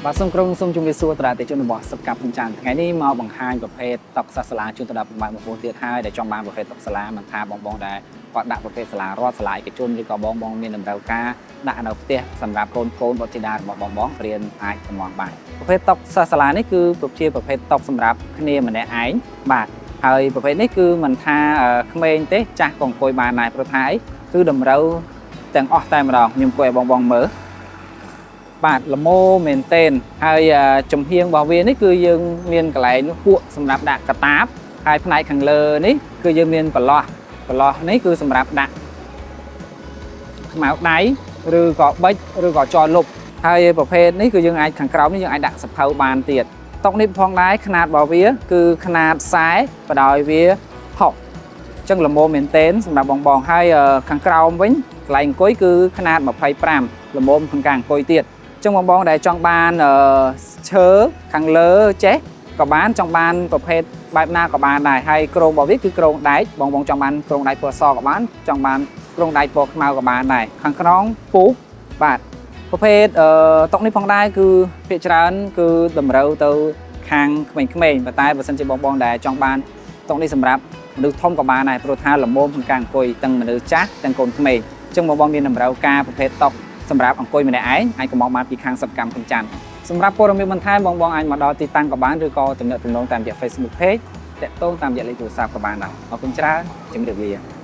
បាទសូមក្រុងសូមជម្រាបសួរតារាទេជនរបស់សកម្មភាពចានថ្ងៃនេះមកបង្ហាញប្រភេទតុកសាសាឡាជូនទៅដល់ប្រមាណ1ទៀតហើយដែលចង់បានប្រភេទតុកសាឡាមិនថាបងដែលគាត់ដាក់ប្រភេទសាឡារដ្ឋសាឡាឯកជនឬក៏បងមានតម្រូវការដាក់នៅផ្ទះសម្រាប់កូនបុត្រធីតារបស់បងរៀនអាចកម្មបានប្រភេទតុកសាសាឡានេះគឺជាប្រភេទតុកសម្រាប់គ្នាម្នាក់ឯងបាទហើយប្រភេទនេះគឺមិនថាក្មេងទេចាស់ក៏អង្គុយបានដែរព្រោះថាគឺតម្រូវទាំងអស់តែម្ដងខ្ញុំអង្គុយឲ្យបងមើលបាទល្មមមែនទែនហើយចំហៀងរបស់វានេះគឺយើងមានកន្លែងនោះពួកសម្រាប់ដាក់កតាបហើយផ្នែកខាងលើនេះគឺយើងមានប្រឡោះនេះគឺសម្រាប់ដាក់ខ្មៅដៃឬក៏បិចឬក៏ចរលុបហើយប្រភេទនេះគឺយើងអាចខាងក្រោមនេះយើងអាចដាក់សភៅបានទៀតតុកនេះផងដែរខ្នាតរបស់វាគឺខ្នាត40បដោយវាហុកអញ្ចឹងល្មមមែនទែនសម្រាប់បងហើយខាងក្រោមវិញកន្លែងអង្គុយគឺខ្នាត25ល្មមក្នុងការអង្គុយទៀតអញ្ចឹងបងដែលចង់បានឈើខាងលើចេះក៏បានចង់បានប្រភេទបែបណាក៏បានដែរហើយក្រងរបស់វាគឺក្រងដែកបងចង់បានក្រងដែកពណ៌សក៏បានចង់បានក្រងដែកពណ៌ខ្មៅក៏បានដែរខាងក្នុងពុះបាទប្រភេទតុកនេះផងដែរគឺភាគច្រើនគឺតម្រូវទៅខាងក្មេងៗប៉ុន្តែបើសិនជាបងដែលចង់បានតុកនេះសម្រាប់មនុស្សធំក៏បានដែរព្រោះថាល្មមក្នុងការអង្គុយទាំងមនុស្សចាស់ទាំងកូនក្មេងអញ្ចឹងបងមានតម្រូវការប្រភេទតុកសម្រាប់អង្គុយម្នាក់ឯងអាចក៏មកបានពីខាងសកម្មភាពច័ន្ទសម្រាប់ព័ត៌មានបន្ថែមបងអាចមកដល់ទីតាំងក៏បានឬក៏ទំនាក់ទំនងតាមរយៈ Facebook Page តាក់ទងតាមរយៈលេខទូរស័ព្ទក៏បានដែរអរគុណច្រើនជំរាបលា